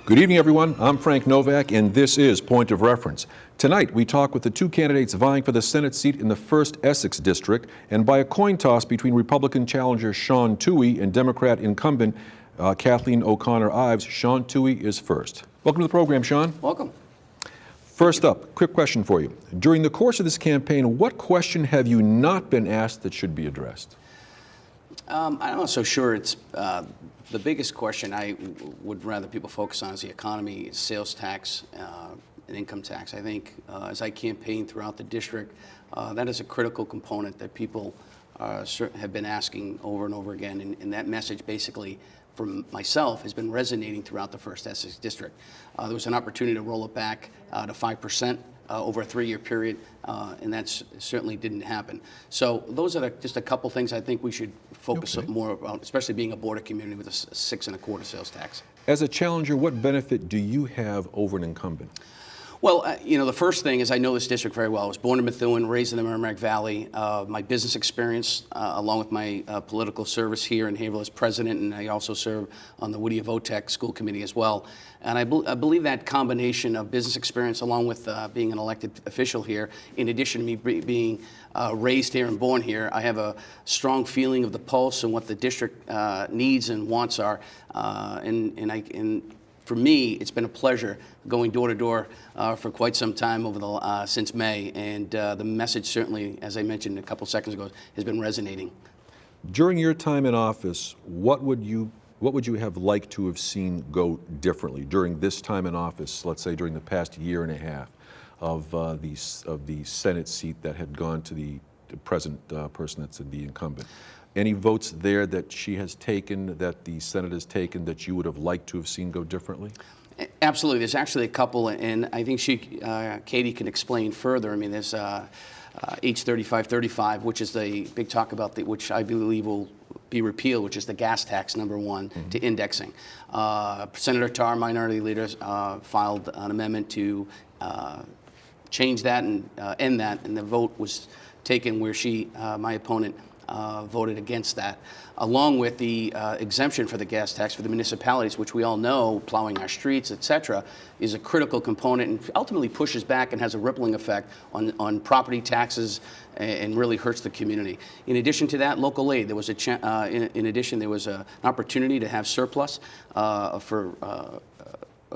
Good evening, everyone. I'm Frank Novak, and this is Point of Reference. Tonight, we talk with the two candidates vying for the Senate seat in the 1st Essex District, and by a coin toss between Republican challenger Sean Toohey and Democrat incumbent Kathleen O'Connor Ives, Sean Toohey is first. Welcome to the program, Sean. Welcome. First up, quick question for you. During the course of this campaign, what question have you not been asked that should be addressed? I'm not so sure it's the biggest question I would rather people focus on is the economy, sales tax, and income tax. I think as I campaign throughout the district, that is a critical component that people have been asking over and over again, and that message basically from myself has been resonating throughout the 1st Essex District. There was an opportunity to roll it back to 5%. Over a 3-year period, and that certainly didn't happen. So those are just a couple things I think we should focus more on, especially being a border community with a 6.25% sales tax. As a challenger, what benefit do you have over an incumbent? Well, the first thing is I know this district very well. I was born in Methuen, raised in the Merrimack Valley. My business experience, along with my political service here in Haverhill as president, and I also serve on the Whittier Votech School Committee as well. And I believe that combination of business experience, along with being an elected official here, in addition to me being raised here and born here, I have a strong feeling of the pulse and what the district needs and wants are, for me, it's been a pleasure going door to door for quite some time since May, and the message certainly, as I mentioned a couple seconds ago, has been resonating. During your time in office, what would you have liked to have seen go differently during this time in office? Let's say during the past year and a half of the Senate seat that had gone to the present person that's the incumbent. Any votes there that she has taken, that the Senate has taken, that you would have liked to have seen go differently? Absolutely. There's actually a couple, and I think Katie can explain further. I mean, there's H3535, which is the big talk about which I believe will be repealed, which is the gas tax, number one, to indexing. Senator Tarr, minority leaders, filed an amendment to change that and end that, and the vote was taken where my opponent, voted against that, along with the exemption for the gas tax for the municipalities, which we all know, plowing our streets, et cetera, is a critical component and ultimately pushes back and has a rippling effect on property taxes and really hurts the community. In addition to that, local aid, there was an opportunity to have surplus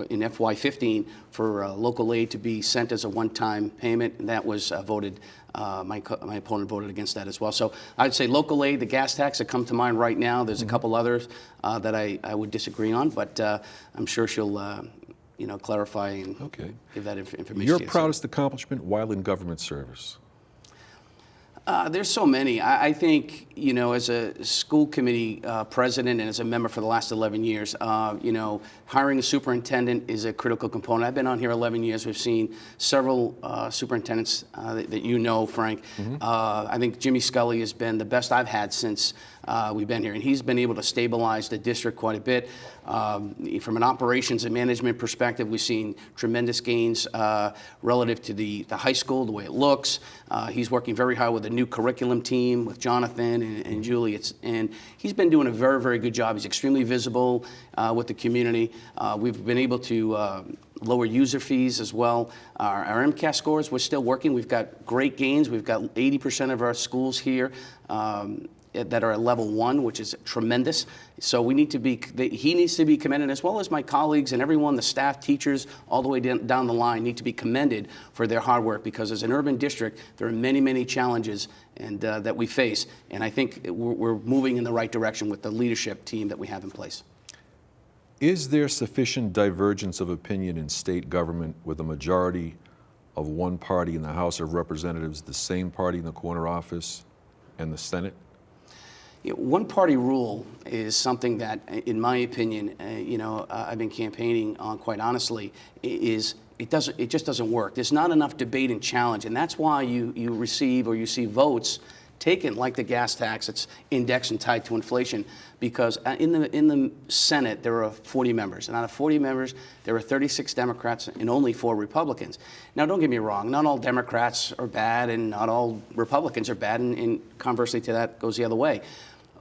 in FY15 for local aid to be sent as a one-time payment, and that was voted. My opponent voted against that as well. So I'd say local aid, the gas tax that come to mind right now. There's a couple others that I would disagree on, but I'm sure she'll clarify and give that information. Your proudest accomplishment while in government service? There's so many. I think, as a school committee president and as a member for the last 11 years, hiring a superintendent is a critical component. I've been on here 11 years. We've seen several superintendents that you know, Frank. I think Jimmy Scully has been the best I've had since we've been here, and he's been able to stabilize the district quite a bit. From an operations and management perspective, we've seen tremendous gains relative to the high school, the way it looks. He's working very hard with a new curriculum team with Jonathan and Julie, and he's been doing a very, very good job. He's extremely visible with the community. We've been able to lower user fees as well. Our MCAS scores, we're still working. We've got great gains. We've got 80% of our schools here that are at level 1, which is tremendous. So he needs to be commended, as well as my colleagues and everyone, the staff, teachers, all the way down the line need to be commended for their hard work, because as an urban district, there are many, many challenges that we face. And I think we're moving in the right direction with the leadership team that we have in place. Is there sufficient divergence of opinion in state government with a majority of one party in the House of Representatives, the same party in the corner office, and the Senate? One-party rule is something that, in my opinion, I've been campaigning on, quite honestly, it just doesn't work. There's not enough debate and challenge, and that's why you see votes taken, like the gas tax, it's indexed and tied to inflation, because in the Senate there are 40 members, and out of 40 members there are 36 Democrats and only 4 Republicans. Now, don't get me wrong, not all Democrats are bad and not all Republicans are bad, and conversely to that goes the other way.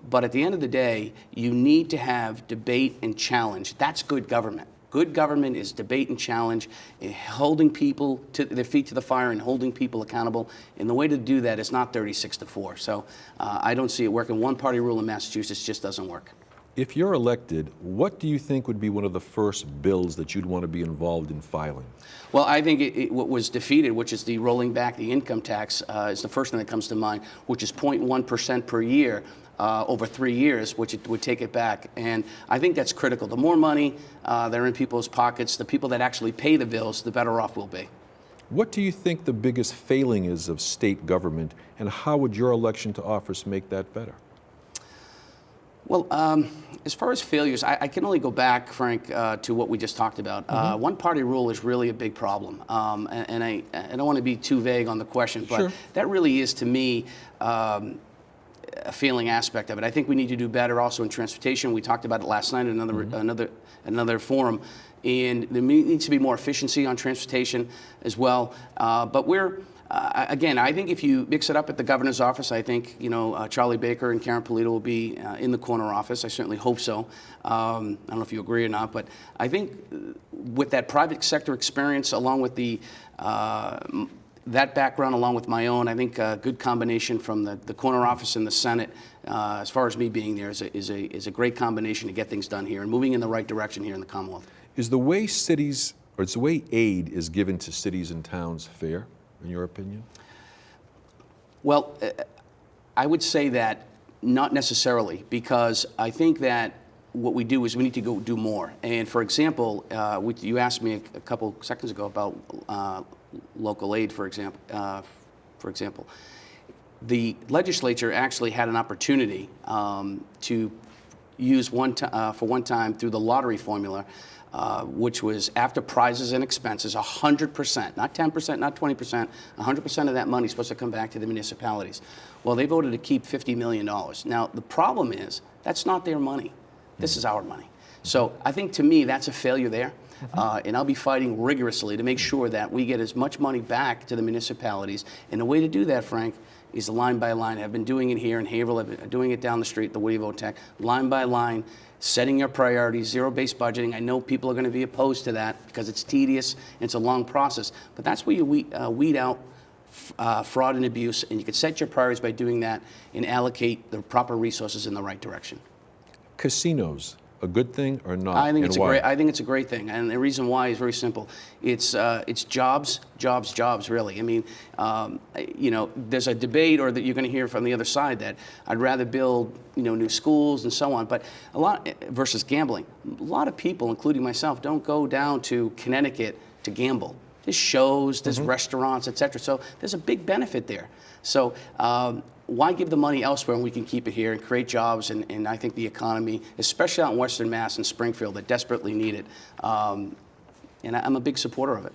But at the end of the day, you need to have debate and challenge. That's good government. Good government is debate and challenge, holding people to their feet to the fire and holding people accountable. And the way to do that is not 36-4. So I don't see it working. One-party rule in Massachusetts just doesn't work. If you're elected, what do you think would be one of the first bills that you'd want to be involved in filing? Well, I think what was defeated, which is the rolling back the income tax, is the first thing that comes to mind, which is 0.1% per year. Over 3 years, which it would take it back. And I think that's critical. The more money that are in people's pockets, the people that actually pay the bills, the better off we'll be. What do you think the biggest failing is of state government, and how would your election to office make that better? Well, as far as failures, I can only go back, Frank, to what we just talked about. One-party rule is really a big problem. And I don't want to be too vague on the question, but Sure. that really is, to me, a failing aspect of it. I think we need to do better also in transportation. We talked about it last night at another forum, and there needs to be more efficiency on transportation as well. But again, I think if you mix it up at the governor's office, I think Charlie Baker and Karen Polito will be in the corner office. I certainly hope so. I don't know if you agree or not, but I think with that private sector experience, along with that background, along with my own, I think a good combination from the corner office and the Senate, as far as me being there, is a great combination to get things done here and moving in the right direction here in the Commonwealth. Is the way the way aid is given to cities and towns fair, in your opinion? Well, I would say that not necessarily, because I think that what we do is we need to go do more. And for example, you asked me a couple seconds ago about local aid, for example. The legislature actually had an opportunity to use for one time through the lottery formula, which was after prizes and expenses, 100%, not 10%, not 20%, 100% of that money is supposed to come back to the municipalities. Well, they voted to keep $50 million. Now, the problem is that's not their money. This is our money. So I think, to me, that's a failure there. And I'll be fighting rigorously to make sure that we get as much money back to the municipalities. And the way to do that, Frank, is line by line. I've been doing it here in Haverhill. I've been doing it down the street, the Woody Votech, line by line, setting your priorities, zero-based budgeting. I know people are going to be opposed to that because it's tedious and it's a long process. But that's where you weed out fraud and abuse, and you can set your priorities by doing that and allocate the proper resources in the right direction. Casinos, a good thing or not? I think and it's a great thing, and the reason why is very simple. It's jobs, really. I mean, there's a debate, or that you're going to hear from the other side, that I'd rather build, new schools and so on. But versus gambling. A lot of people, including myself, don't go down to Connecticut to gamble. There's shows, there's restaurants, et cetera. So there's a big benefit there. So why give the money elsewhere when we can keep it here and create jobs and I think the economy, especially out in Western Mass and Springfield, that desperately need it. And I'm a big supporter of it.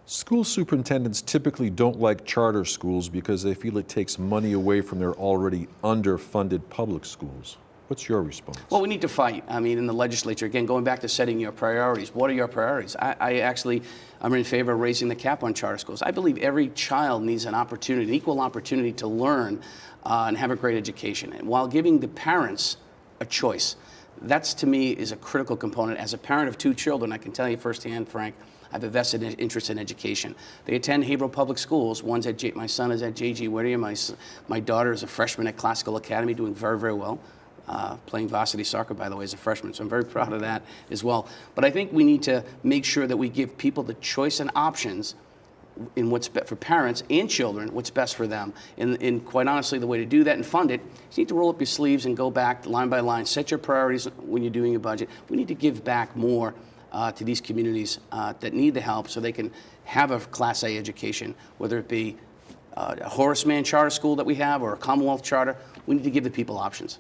School superintendents typically don't like charter schools because they feel it takes money away from their already underfunded public schools. What's your response? Well, we need to fight. I mean, in the legislature, again, going back to setting your priorities. What are your priorities? I'm in favor of raising the cap on charter schools. I believe every child needs an opportunity, an equal opportunity to learn and have a great education. And while giving the parents a choice, that's, to me, is a critical component. As a parent of 2 children, I can tell you firsthand, Frank, I have a vested interest in education. They attend Haverhill Public Schools. My son is at J.G. Whittier. My daughter is a freshman at Classical Academy, doing very, very well. Playing varsity soccer, by the way, as a freshman, so I'm very proud of that as well. But I think we need to make sure that we give people the choice and options in what's best for parents and children, what's best for them. And quite honestly, the way to do that and fund it, you need to roll up your sleeves and go back line by line, set your priorities when you're doing your budget. We need to give back more to these communities that need the help so they can have a Class A education, whether it be a Horace Mann charter school that we have or a Commonwealth charter. We need to give the people options.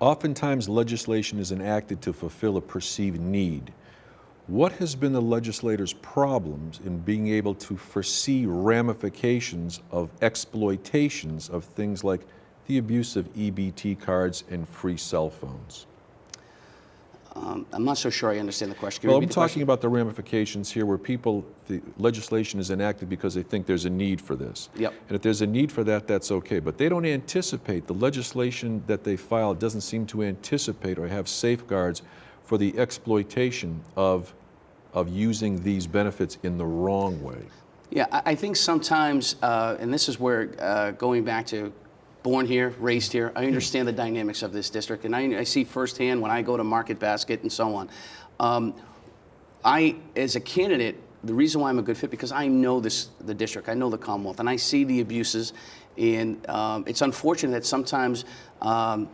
Oftentimes, legislation is enacted to fulfill a perceived need. What has been the legislators' problems in being able to foresee ramifications of exploitations of things like the abuse of EBT cards and free cell phones? I'm not so sure I understand the question. Well, I'm talking about the ramifications here where the legislation is enacted because they think there's a need for this. Yep. And if there's a need for that, that's okay. But they don't anticipate, the legislation that they file doesn't seem to anticipate or have safeguards for the exploitation of using these benefits in the wrong way? Yeah, I think sometimes, and this is where, going back to born here, raised here, I understand the dynamics of this district, and I see firsthand when I go to Market Basket and so on. As a candidate, the reason why I'm a good fit, because I know the district, I know the Commonwealth, and I see the abuses, and it's unfortunate that sometimes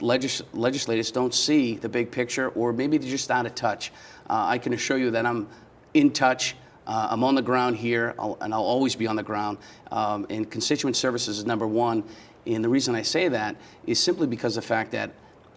legislators don't see the big picture, or maybe they're just out of touch. I can assure you that I'm in touch. I'm on the ground here, and I'll always be on the ground. And constituent services is number one. And the reason I say that is simply because of the fact that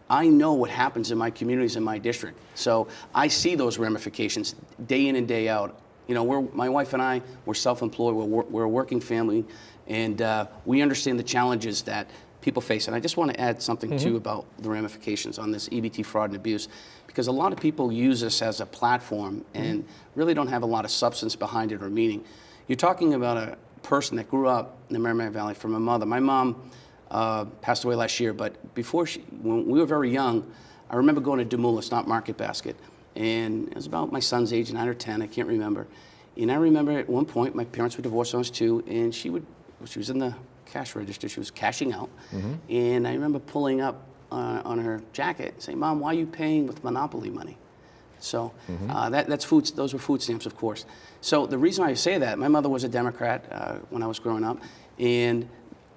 I know what happens in my communities, in my district. So I see those ramifications day in and day out. You know, my wife and I, we're self-employed, we're a working family, and we understand the challenges that people face. And I just want to add something too about the ramifications on this EBT fraud and abuse, because a lot of people use this as a platform and really don't have a lot of substance behind it or meaning. You're talking about a person that grew up in the Merrimack Valley from a mother. My mom passed away last year, but when we were very young, I remember going to Demoulas, not Market Basket, and it was about my son's age, 9 or 10, I can't remember. And I remember at one point, my parents were divorced when I was 2, and she was in the cash register, she was cashing out, and I remember pulling up on her jacket and saying, "Mom, why are you paying with Monopoly money?" So that's food. Those were food stamps, of course. So the reason I say that, my mother was a Democrat when I was growing up, and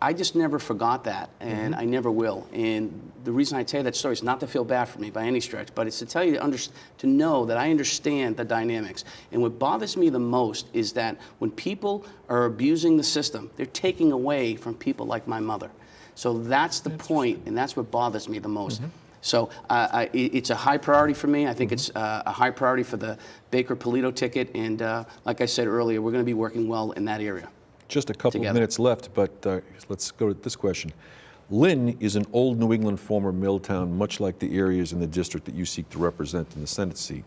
I just never forgot that, and I never will. And the reason I tell you that story is not to feel bad for me by any stretch, but it's to tell you to know that I understand the dynamics. And what bothers me the most is that when people are abusing the system, they're taking away from people like my mother. So that's the point, and that's what bothers me the most. So it's a high priority for me. I think it's a high priority for the Baker-Polito ticket, and like I said earlier, we're going to be working well in that area. Just a couple of minutes left, but let's go to this question. Lynn is an old New England former mill town, much like the areas in the district that you seek to represent in the Senate seat.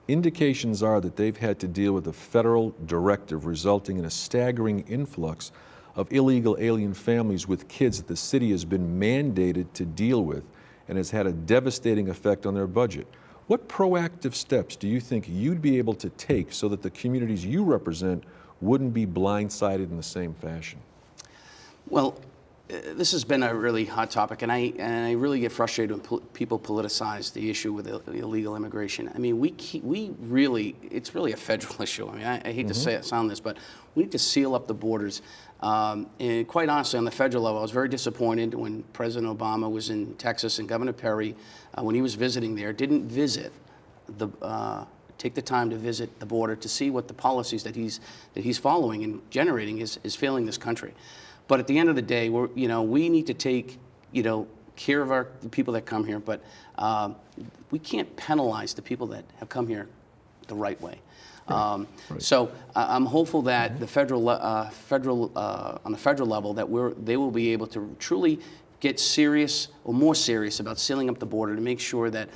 Indications are that they've had to deal with a federal directive resulting in a staggering influx of illegal alien families with kids that the city has been mandated to deal with and has had a devastating effect on their budget. What proactive steps do you think you'd be able to take so that the communities you represent wouldn't be blindsided in the same fashion? Well, this has been a really hot topic, and I really get frustrated when people politicize the issue with illegal immigration. I mean, it's really a federal issue. I mean, I hate to sound this, but we need to seal up the borders. And quite honestly, on the federal level, I was very disappointed when President Obama was in Texas and Governor Perry, when he was visiting there, didn't take the time to visit the border to see what the policies that he's following and generating is failing this country. But at the end of the day, we need to take care of the people that come here, but we can't penalize the people that have come here the right way. Right. So I'm hopeful that the on the federal level that they will be able to truly get serious or more serious about sealing up the border to make sure that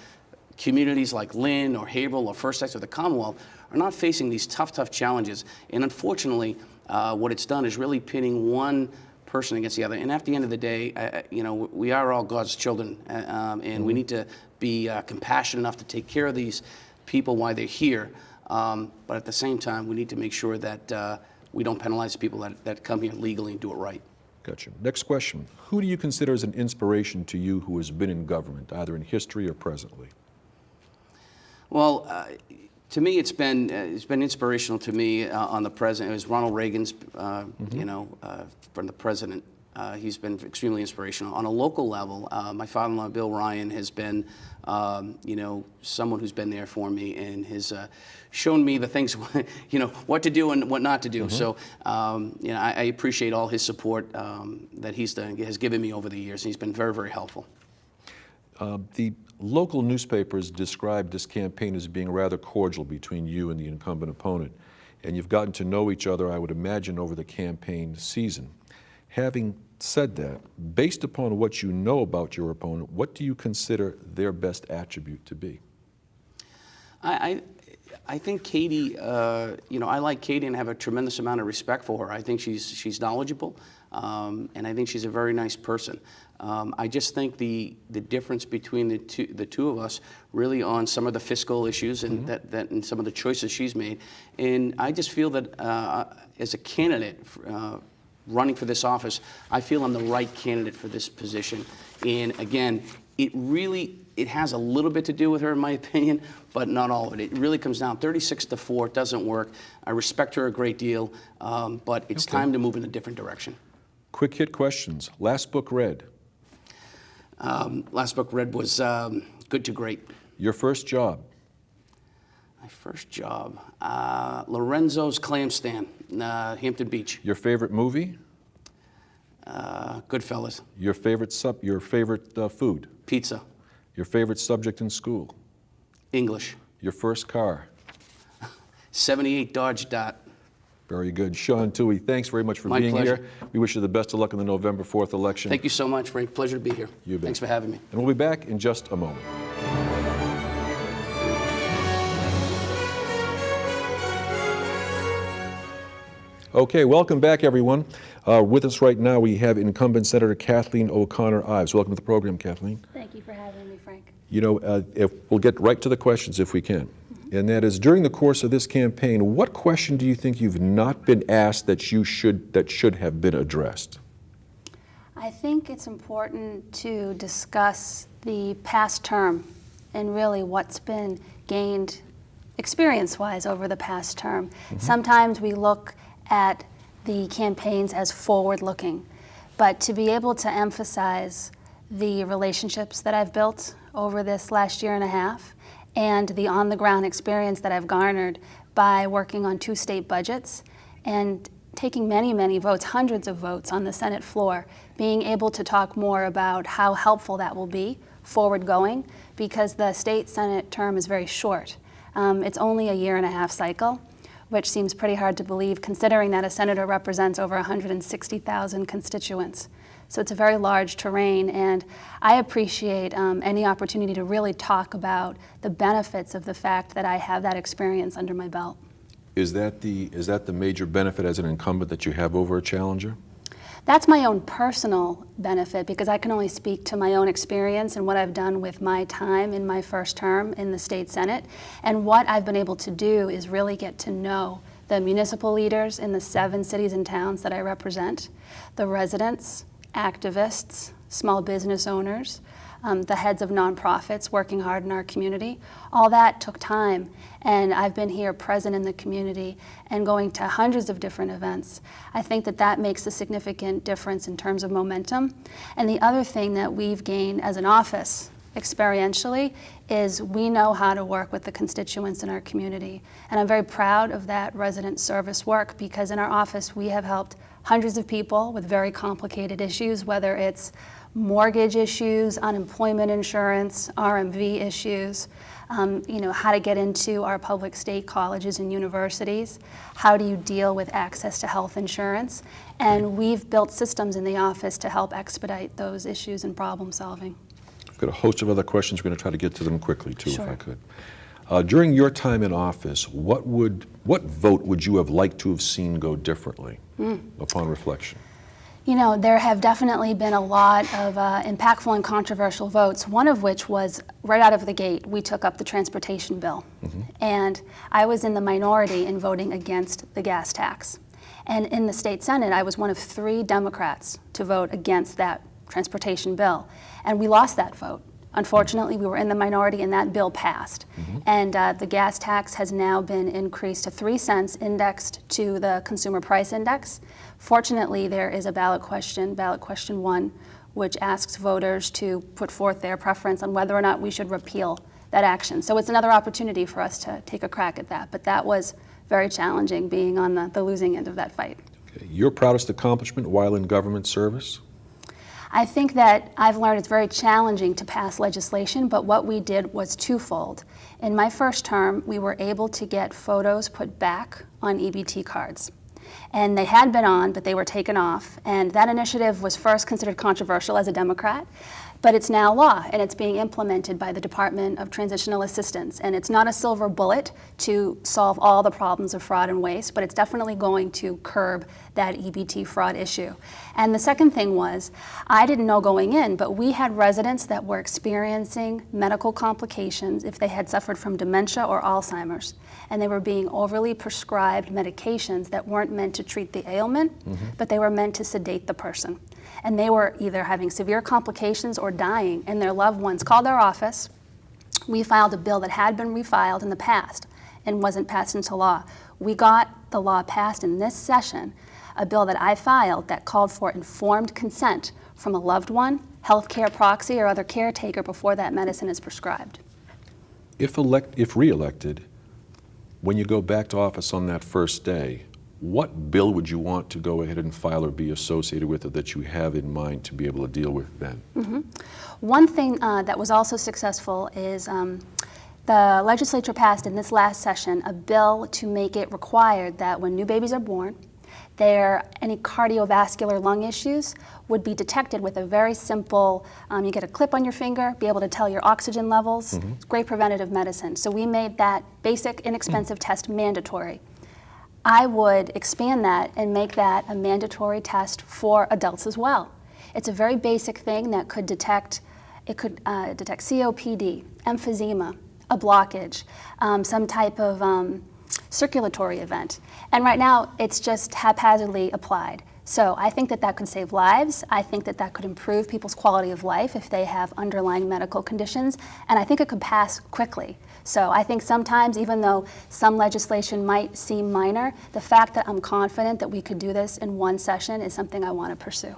communities like Lynn or Haverhill or First Essex or the Commonwealth are not facing these tough challenges. And unfortunately, what it's done is really pitting one person against the other. And at the end of the day, we are all God's children, and we need to be compassionate enough to take care of these people while they're here. But at the same time, we need to make sure that we don't penalize people that come here legally and do it right. Gotcha. Next question. Who do you consider as an inspiration to you who has been in government, either in history or presently? Well, to me, it's been inspirational to me on the president. It was Ronald Reagan's, from the president. He's been extremely inspirational. On a local level, my father-in-law, Bill Ryan, has been, someone who's been there for me and has shown me the things, what to do and what not to do. So, I appreciate all his support that has given me over the years. And he's been very, very helpful. The local newspapers described this campaign as being rather cordial between you and the incumbent opponent, and you've gotten to know each other, I would imagine, over the campaign season. Having said that, based upon what you know about your opponent, what do you consider their best attribute to be? I think Katie, I like Katie and have a tremendous amount of respect for her. I think she's knowledgeable. and I think she's a very nice person. I just think the difference between the two of us really on some of the fiscal issues and that and some of the choices she's made, and I just feel that as a candidate running for this office, I feel I'm the right candidate for this position. And again, it has a little bit to do with her, in my opinion, but not all of it. It really comes down 36-4. It doesn't work. I respect her a great deal, but it's time to move in a different direction. Quick hit questions. Last book read? Last book read was Good to Great. Your first job? My first job, Lorenzo's Clam Stand, Hampton Beach. Your favorite movie? Goodfellas. Your favorite food? Pizza. Your favorite subject in school? English. Your first car? 78 Dodge Dart. Very good. Sean Toohey, thanks very much for being here. We wish you the best of luck in the November 4th election. Thank you so much, Frank. Pleasure to be here. You bet. Thanks for having me. And we'll be back in just a moment. Okay, welcome back, everyone. With us right now, we have incumbent Senator Kathleen O'Connor Ives. Welcome to the program, Kathleen. Thank you for having me, Frank. You know, if we'll get right to the questions if we can. And that is, during the course of this campaign, what question do you think you've not been asked that should have been addressed? I think it's important to discuss the past term and really what's been gained experience-wise over the past term. Sometimes we look at the campaigns as forward-looking, but to be able to emphasize the relationships that I've built over this last year and a half and the on-the-ground experience that I've garnered by working on 2 state budgets and taking many, many votes, hundreds of votes on the Senate floor, being able to talk more about how helpful that will be forward-going, because the state Senate term is very short. It's only a year-and-a-half cycle, which seems pretty hard to believe considering that a senator represents over 160,000 constituents. So it's a very large terrain, and I appreciate any opportunity to really talk about the benefits of the fact that I have that experience under my belt. Is that the major benefit as an incumbent that you have over a challenger? That's my own personal benefit, because I can only speak to my own experience and what I've done with my time in my first term in the state Senate. And what I've been able to do is really get to know the municipal leaders in the 7 cities and towns that I represent, the residents, activists, small business owners, the heads of nonprofits working hard in our community. All that took time, and I've been here present in the community and going to hundreds of different events. I think that that makes a significant difference in terms of momentum. And the other thing that we've gained as an office experientially is we know how to work with the constituents in our community. And I'm very proud of that resident service work, because in our office we have helped hundreds of people with very complicated issues, whether it's mortgage issues, unemployment insurance, RMV issues, how to get into our public state colleges and universities, how do you deal with access to health insurance, and we've built systems in the office to help expedite those issues and problem solving. I've got a host of other questions. We're going to try to get to them quickly too, Sure. if I could. During your time in office, what vote would you have liked to have seen go differently upon reflection? You know, there have definitely been a lot of impactful and controversial votes, one of which was right out of the gate, we took up the transportation bill. And I was in the minority in voting against the gas tax. And in the state Senate, I was one of 3 Democrats to vote against that transportation bill. And we lost that vote. Unfortunately, we were in the minority and that bill passed. And the gas tax has now been increased to 3 cents, indexed to the consumer price index. Fortunately, there is a ballot question 1, which asks voters to put forth their preference on whether or not we should repeal that action. So it's another opportunity for us to take a crack at that. But that was very challenging, being on the losing end of that fight. Okay. Your proudest accomplishment while in government service? I think that I've learned it's very challenging to pass legislation, but what we did was twofold. In my first term, we were able to get photos put back on EBT cards. And they had been on, but they were taken off. And that initiative was first considered controversial as a Democrat. But it's now law, and it's being implemented by the Department of Transitional Assistance. And it's not a silver bullet to solve all the problems of fraud and waste, but it's definitely going to curb that EBT fraud issue. And the second thing was, I didn't know going in, but we had residents that were experiencing medical complications if they had suffered from dementia or Alzheimer's. And they were being overly prescribed medications that weren't meant to treat the ailment, but they were meant to sedate the person. And they were either having severe complications or dying, and their loved ones called our office. We filed a bill that had been refiled in the past and wasn't passed into law. We got the law passed in this session, a bill that I filed that called for informed consent from a loved one, healthcare proxy, or other caretaker before that medicine is prescribed. If re-elected, when you go back to office on that first day, what bill would you want to go ahead and file or be associated with it that you have in mind to be able to deal with then? One thing that was also successful is the legislature passed in this last session a bill to make it required that when new babies are born, any cardiovascular lung issues would be detected with a very simple, you get a clip on your finger, be able to tell your oxygen levels. It's great preventative medicine. So we made that basic, inexpensive test mandatory. I would expand that and make that a mandatory test for adults as well. It's a very basic thing that could detect, detect COPD, emphysema, a blockage, some type of circulatory event. And right now, it's just haphazardly applied. So I think that that could save lives. I think that that could improve people's quality of life if they have underlying medical conditions. And I think it could pass quickly. So I think sometimes, even though some legislation might seem minor, the fact that I'm confident that we could do this in one session is something I want to pursue.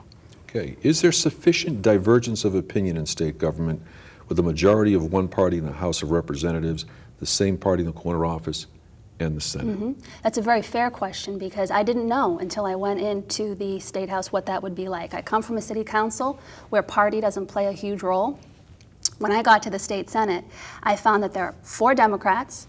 Okay. Is there sufficient divergence of opinion in state government with a majority of one party in the House of Representatives, the same party in the corner office, and the Senate? That's a very fair question because I didn't know until I went into the State House what that would be like. I come from a city council where party doesn't play a huge role. When I got to the state Senate, I found that there are 4 Democrats,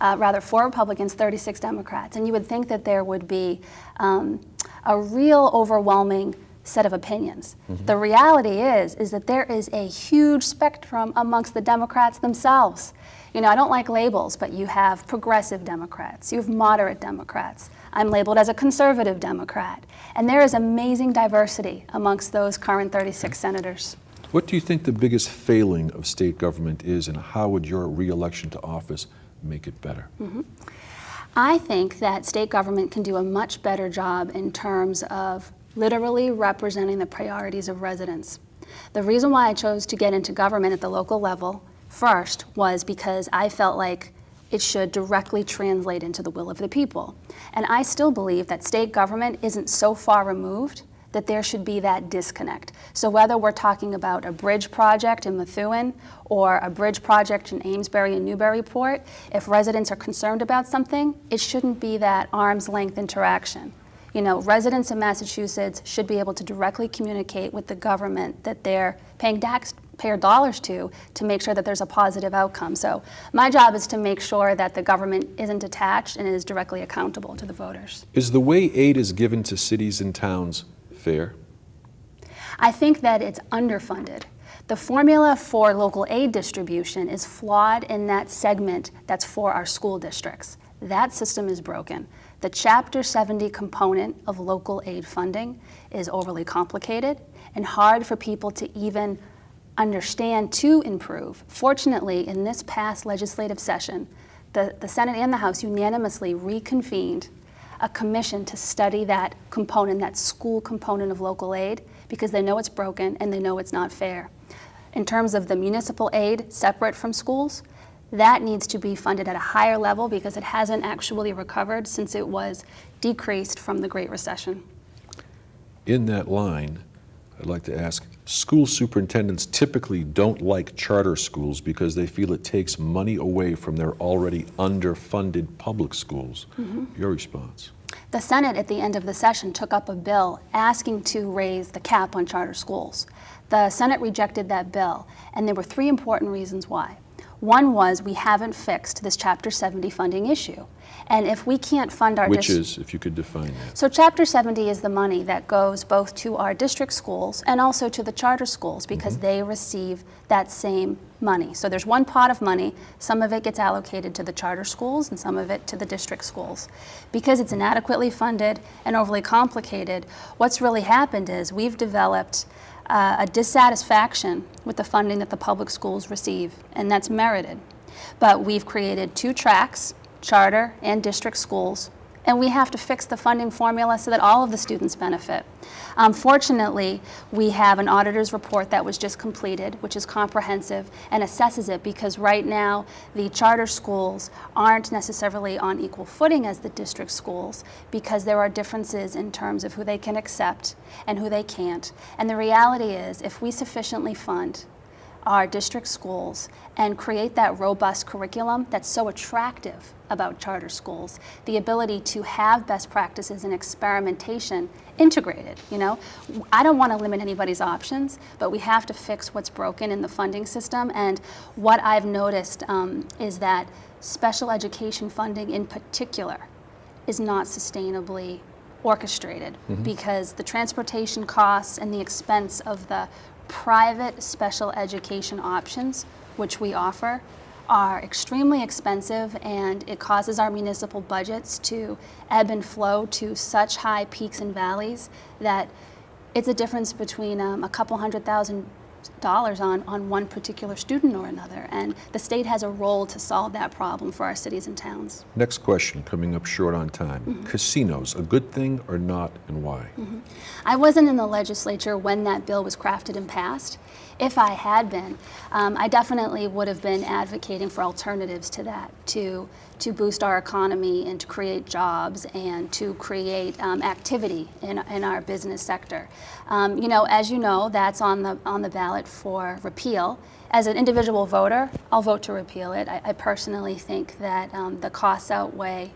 4 Republicans, 36 Democrats. And you would think that there would be a real overwhelming set of opinions. The reality is that there is a huge spectrum amongst the Democrats themselves. You know, I don't like labels, but you have progressive Democrats, you have moderate Democrats. I'm labeled as a conservative Democrat. And there is amazing diversity amongst those current 36 senators. What do you think the biggest failing of state government is, and how would your re-election to office make it better? I think that state government can do a much better job in terms of literally representing the priorities of residents. The reason why I chose to get into government at the local level first was because I felt like it should directly translate into the will of the people. And I still believe that state government isn't so far removed that there should be that disconnect. So whether we're talking about a bridge project in Methuen or a bridge project in Amesbury and Newburyport, if residents are concerned about something, it shouldn't be that arm's length interaction. You know, residents in Massachusetts should be able to directly communicate with the government that they're paying taxpayer dollars to make sure that there's a positive outcome. So my job is to make sure that the government isn't detached and is directly accountable to the voters. Is the way aid is given to cities and towns fair? I think that it's underfunded. The formula for local aid distribution is flawed in that segment that's for our school districts. That system is broken. The Chapter 70 component of local aid funding is overly complicated and hard for people to even understand to improve. Fortunately, in this past legislative session, the Senate and the House unanimously reconvened a commission to study that component, that school component of local aid, because they know it's broken and they know it's not fair. In terms of the municipal aid separate from schools, that needs to be funded at a higher level because it hasn't actually recovered since it was decreased from the Great Recession. In that line, I'd like to ask, school superintendents typically don't like charter schools because they feel it takes money away from their already underfunded public schools. Your response? The Senate at the end of the session took up a bill asking to raise the cap on charter schools. The Senate rejected that bill, and there were 3 important reasons why. One was we haven't fixed this Chapter 70 funding issue. And if we can't fund our Which is, if you could define that. So Chapter 70 is the money that goes both to our district schools and also to the charter schools because they receive that same money. So there's one pot of money, some of it gets allocated to the charter schools and some of it to the district schools. Because it's inadequately funded and overly complicated, what's really happened is we've developed a dissatisfaction with the funding that the public schools receive, and that's merited. But we've created two tracks, charter and district schools, and we have to fix the funding formula so that all of the students benefit. Fortunately, we have an auditor's report that was just completed, which is comprehensive and assesses it because right now the charter schools aren't necessarily on equal footing as the district schools because there are differences in terms of who they can accept and who they can't. And the reality is, if we sufficiently fund our district schools and create that robust curriculum that's so attractive about charter schools, the ability to have best practices and experimentation integrated. You know, I don't want to limit anybody's options, but we have to fix what's broken in the funding system. And what I've noticed is that special education funding in particular is not sustainably orchestrated because the transportation costs and the expense of the private special education options, which we offer, are extremely expensive, and it causes our municipal budgets to ebb and flow to such high peaks and valleys that it's a difference between a couple $100,000 on one particular student or another. And the state has a role to solve that problem for our cities and towns. Next question, coming up short on time. Casinos, a good thing or not, and why? I wasn't in the legislature when that bill was crafted and passed. If I had been, I definitely would have been advocating for alternatives to that, to boost our economy and to create jobs and to create activity in our business sector. You know, as you know, that's on the ballot for repeal. As an individual voter, I'll vote to repeal it. I personally think that the costs outweigh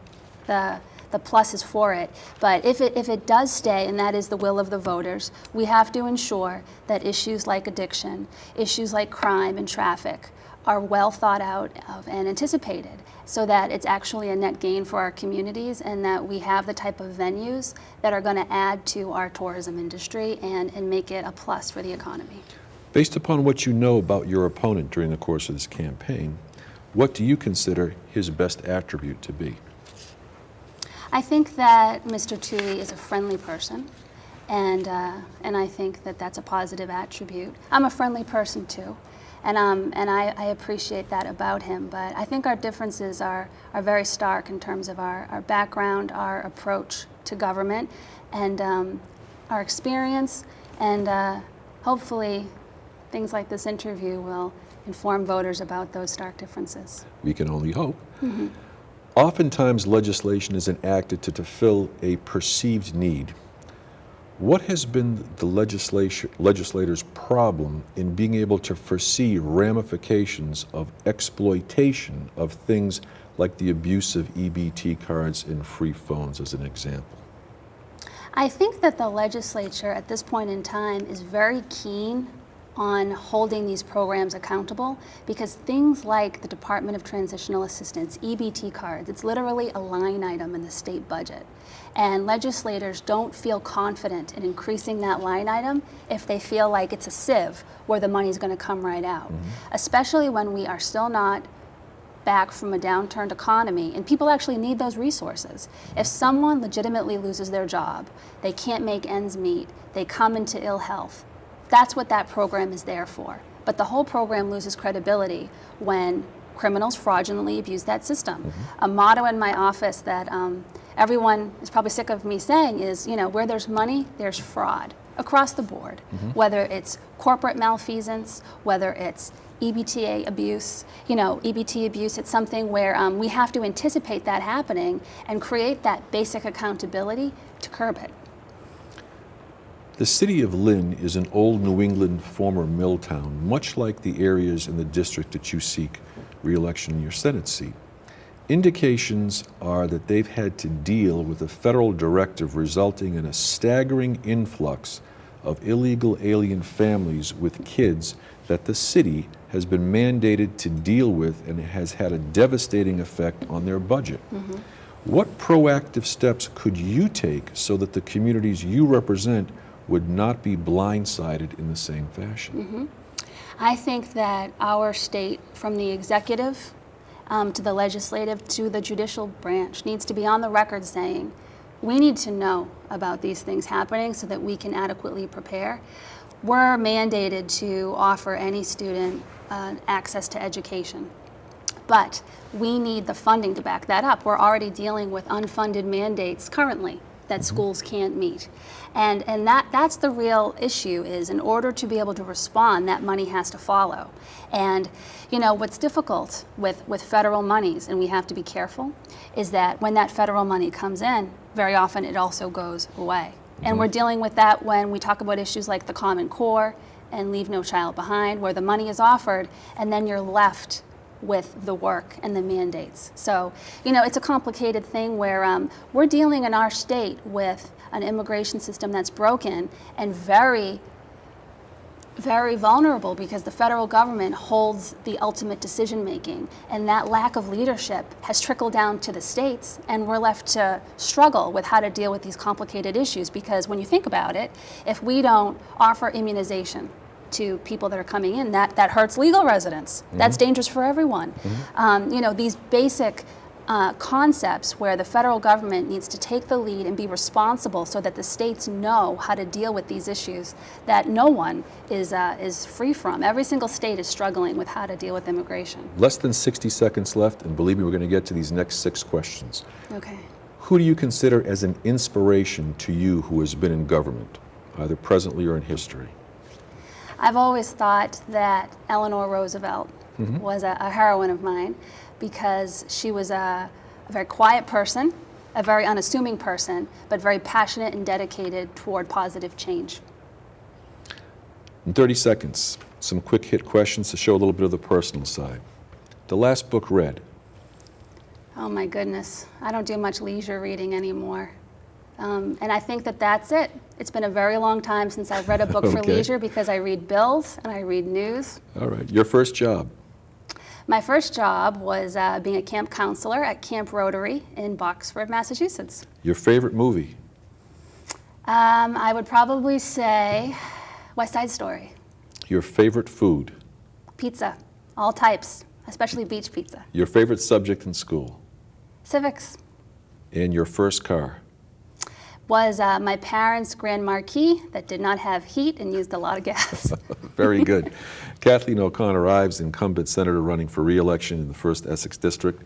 the pluses for it. But if it does stay, and that is the will of the voters, we have to ensure that issues like addiction, issues like crime and traffic are well thought out of and anticipated so that it's actually a net gain for our communities and that we have the type of venues that are going to add to our tourism industry and make it a plus for the economy. Based upon what you know about your opponent during the course of this campaign, what do you consider his best attribute to be? I think that Mr. Toohey is a friendly person, and I think that that's a positive attribute. I'm a friendly person too, and I appreciate that about him. But I think our differences are very stark in terms of our background, our approach to government, and our experience, and hopefully things like this interview will inform voters about those stark differences. We can only hope. Oftentimes, legislation is enacted to fill a perceived need. What has been the legislators' problem in being able to foresee ramifications of exploitation of things like the abuse of EBT cards and free phones, as an example? I think that the legislature at this point in time is very keen on holding these programs accountable because things like the Department of Transitional Assistance, EBT cards, it's literally a line item in the state budget. And legislators don't feel confident in increasing that line item if they feel like it's a sieve where the money's going to come right out, especially when we are still not back from a downturned economy and people actually need those resources. If someone legitimately loses their job, they can't make ends meet, they come into ill health, that's what that program is there for. But the whole program loses credibility when criminals fraudulently abuse that system. A motto in my office that everyone is probably sick of me saying is, you know, where there's money, there's fraud across the board. Whether it's corporate malfeasance, whether it's EBTA abuse, you know, EBT abuse, it's something where we have to anticipate that happening and create that basic accountability to curb it. The city of Lynn is an old New England former mill town, much like the areas in the district that you seek re-election in your Senate seat. Indications are that they've had to deal with a federal directive resulting in a staggering influx of illegal alien families with kids that the city has been mandated to deal with and it has had a devastating effect on their budget. What proactive steps could you take so that the communities you represent would not be blindsided in the same fashion? I think that our state, from the executive to the legislative to the judicial branch, needs to be on the record saying, we need to know about these things happening so that we can adequately prepare. We're mandated to offer any student access to education, but we need the funding to back that up. We're already dealing with unfunded mandates currently that schools can't meet. And that's the real issue, is in order to be able to respond, that money has to follow. And you know, what's difficult with federal monies, and we have to be careful, is that when that federal money comes in, very often it also goes away. And we're dealing with that when we talk about issues like the Common Core and Leave No Child Behind, where the money is offered and then you're left with the work and the mandates. So, you know, it's a complicated thing where we're dealing in our state with an immigration system that's broken and very, very vulnerable because the federal government holds the ultimate decision making, and that lack of leadership has trickled down to the states, and we're left to struggle with how to deal with these complicated issues. Because when you think about it, if we don't offer immunization to people that are coming in, that hurts legal residents. That's dangerous for everyone. You know, these basic concepts where the federal government needs to take the lead and be responsible so that the states know how to deal with these issues that no one is free from. Every single state is struggling with how to deal with immigration. Less than 60 seconds left, and believe me, we're going to get to these next 6 questions. Okay. Who do you consider as an inspiration to you who has been in government, either presently or in history? I've always thought that Eleanor Roosevelt was a heroine of mine because she was a very quiet person, a very unassuming person, but very passionate and dedicated toward positive change. In 30 seconds, some quick hit questions to show a little bit of the personal side. The last book read? Oh my goodness, I don't do much leisure reading anymore. And I think that that's it. It's been a very long time since I've read a book for Okay. leisure because I read bills and I read news. All right. Your first job? My first job was being a camp counselor at Camp Rotary in Boxford, Massachusetts. Your favorite movie? I would probably say West Side Story. Your favorite food? Pizza, all types, especially beach pizza. Your favorite subject in school? Civics And your first car? was my parents' Grand Marquis that did not have heat and used a lot of gas. Very good. Kathleen O'Connor Ives, incumbent senator running for re-election in the 1st Essex District.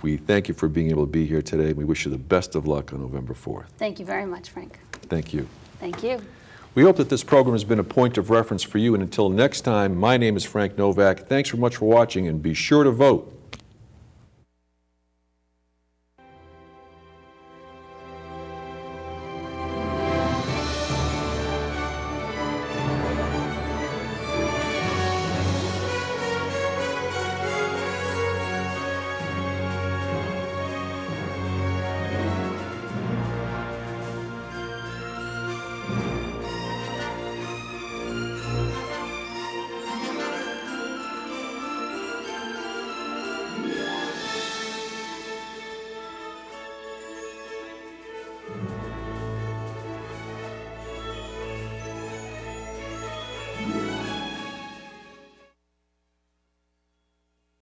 We thank you for being able to be here today. We wish you the best of luck on November 4th. Thank you very much, Frank. Thank you. Thank you. We hope that this program has been a point of reference for you. And until next time, my name is Frank Novak. Thanks so much for watching, and be sure to vote